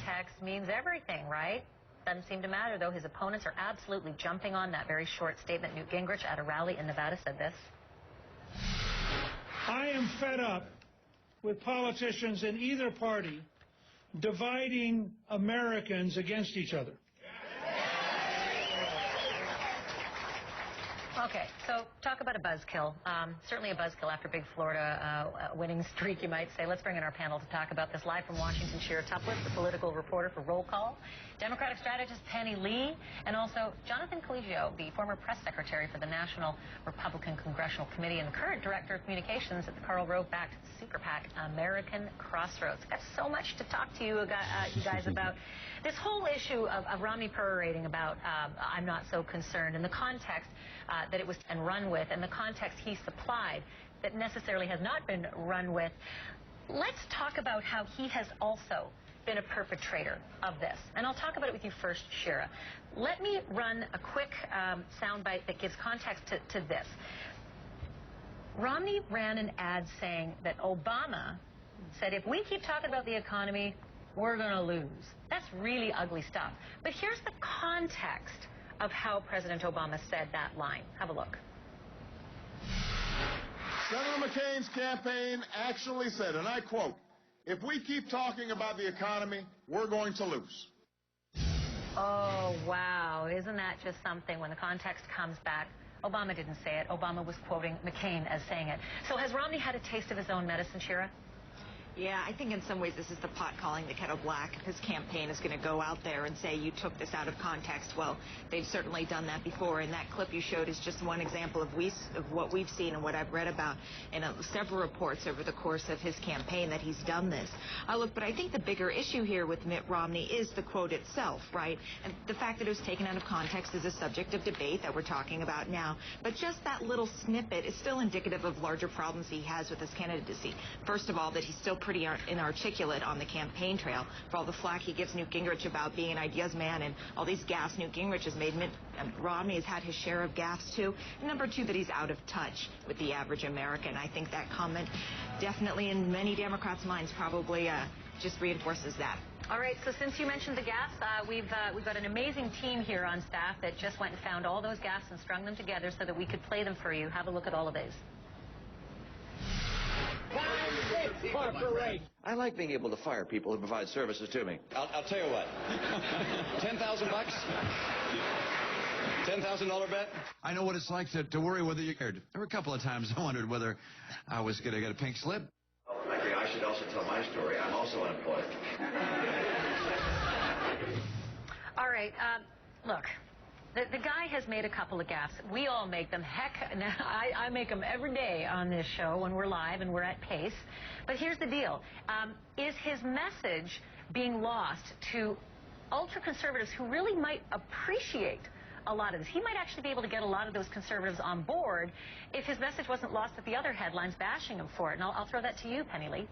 context means everything, right? Doesn't seem to matter, though. His opponents are absolutely jumping on that very short statement. Newt Gingrich at a rally in Nevada said this. I am fed up with politicians in either party dividing Americans against each other. Okay, so talk about a buzzkill. Certainly a buzzkill after big Florida winning streak, you might say. Let's bring in our panel to talk about this. Live from Washington, Shira Tuplis, the political reporter for Roll Call, Democratic strategist Penny Lee, and also Jonathan Collegio, the former press secretary for the National Republican Congressional Committee and the current director of communications at the Karl Rove-backed super PAC American Crossroads. Got so much to talk to you guys about. This whole issue of Romney perorating about I'm not so concerned, and the context that it was and run with, and the context he supplied that necessarily has not been run with. Let's talk about how he has also been a perpetrator of this. And I'll talk about it with you first, Shira. Let me run a quick soundbite that gives context to this. Romney ran an ad saying that Obama said, if we keep talking about the economy, we're going to lose. That's really ugly stuff. But here's the context of how President Obama said that line. Have a look. Senator McCain's campaign actually said, and I quote, if we keep talking about the economy, we're going to lose. Oh, wow. Isn't that just something? When the context comes back, Obama didn't say it. Obama was quoting McCain as saying it. So has Romney had a taste of his own medicine, Shira? Yeah, I think in some ways this is the pot calling the kettle black. His campaign is going to go out there and say you took this out of context. Well, they've certainly done that before, and that clip you showed is just one example of what we've seen and what I've read about in several reports over the course of his campaign that he's done this. Look, but I think the bigger issue here with Mitt Romney is the quote itself, right? And the fact that it was taken out of context is a subject of debate that we're talking about now. But just that little snippet is still indicative of larger problems he has with his candidacy. First of all, that he's still pretty inarticulate on the campaign trail for all the flack he gives Newt Gingrich about being an ideas man and all these gaffes Newt Gingrich has made. Romney has had his share of gaffes too. And number two, that he's out of touch with the average American. I think that comment definitely in many Democrats' minds probably just reinforces that. All right, so since you mentioned the gaffes, we've got an amazing team here on staff that just went and found all those gaffes and strung them together so that we could play them for you. Have a look at all of these. I like being able to fire people who provide services to me. I'll tell you what. $10,000? $10,000 bet? I know what it's like to worry whether you cared. There were a couple of times I wondered whether I was going to get a pink slip. Oh, I think I should also tell my story. I'm also unemployed. All right, look. The guy has made a couple of gaffes. We all make them. Heck, I make them every day on this show when we're live and we're at pace. But here's the deal. Is his message being lost to ultra-conservatives who really might appreciate a lot of this? He might actually be able to get a lot of those conservatives on board if his message wasn't lost at the other headlines bashing him for it. And I'll throw that to you, Penny Lee.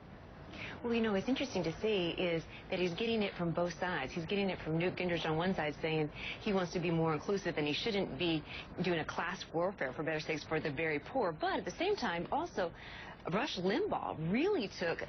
Well, you know, what's interesting to see is that he's getting it from both sides. He's getting it from Newt Gingrich on one side saying he wants to be more inclusive and he shouldn't be doing a class warfare, for better sakes, for the very poor. But at the same time, also, Rush Limbaugh really took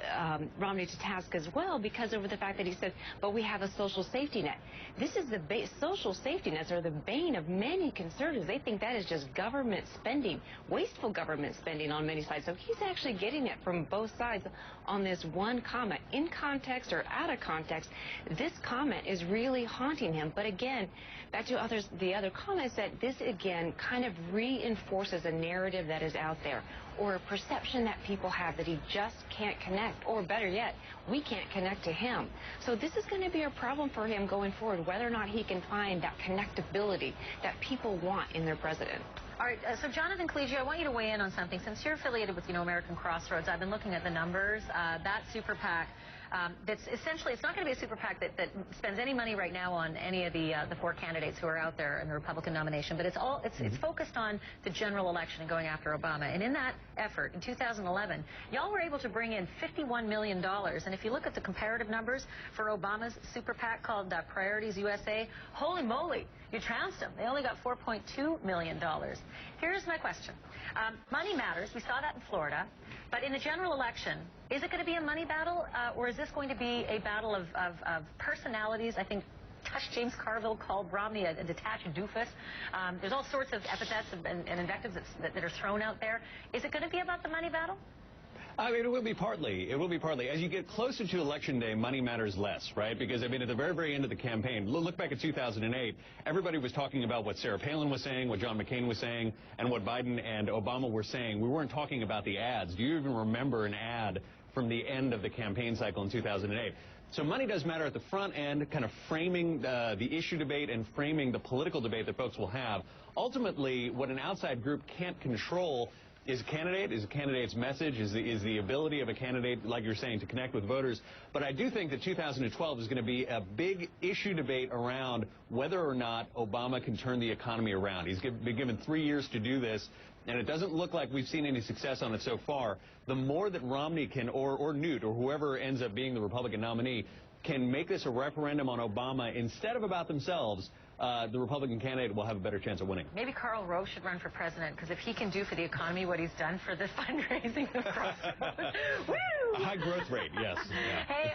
Romney to task as well because over the fact that he said, but we have a social safety net. This is the social safety nets are the bane of many conservatives. They think that is just government spending, wasteful government spending on many sides. So he's actually getting it from both sides on this one comment. In context or out of context, this comment is really haunting him. But again, back to the other comments, that this again kind of reinforces a narrative that is out there, or a perception that people have that he just can't connect, or better yet, we can't connect to him. So this is going to be a problem for him going forward, whether or not he can find that connectability that people want in their president. All right, so Jonathan Collegio, I want you to weigh in on something. Since you're affiliated with, American Crossroads, I've been looking at the numbers. That super PAC, that's essentially, it's not going to be a super PAC that spends any money right now on any of the four candidates who are out there in the Republican nomination, but it's focused on the general election and going after Obama. And in that effort, in 2011, y'all were able to bring in $51 million. And if you look at the comparative numbers for Obama's super PAC called Priorities USA, holy moly, you trounced them. They only got $4.2 million. Here's my question. Money matters. We saw that in Florida. But But in the general election, is it going to be a money battle, or is this going to be a battle of personalities? I think James Carville called Romney a detached doofus. There's all sorts of epithets and invectives that are thrown out there. Is it going to be about the money battle? I mean, it will be partly. It will be partly. As you get closer to Election Day, money matters less, right? Because, I mean, at the very, very end of the campaign, look back at 2008, everybody was talking about what Sarah Palin was saying, what John McCain was saying, and what Biden and Obama were saying. We weren't talking about the ads. Do you even remember an ad from the end of the campaign cycle in 2008? So money does matter at the front end, kind of framing the issue debate and framing the political debate that folks will have. Ultimately, what an outside group can't control is a candidate's message, is the ability of a candidate, like you're saying, to connect with voters. But I do think that 2012 is going to be a big issue debate around whether or not Obama can turn the economy around. He's been given 3 years to do this, and it doesn't look like we've seen any success on it so far. The more that Romney can, or Newt, or whoever ends up being the Republican nominee, can make this a referendum on Obama instead of about themselves, the Republican candidate will have a better chance of winning. Maybe Karl Rove should run for president, because if he can do for the economy what he's done for the fundraising across the Woo! A high growth rate, yes. Yeah. Hey.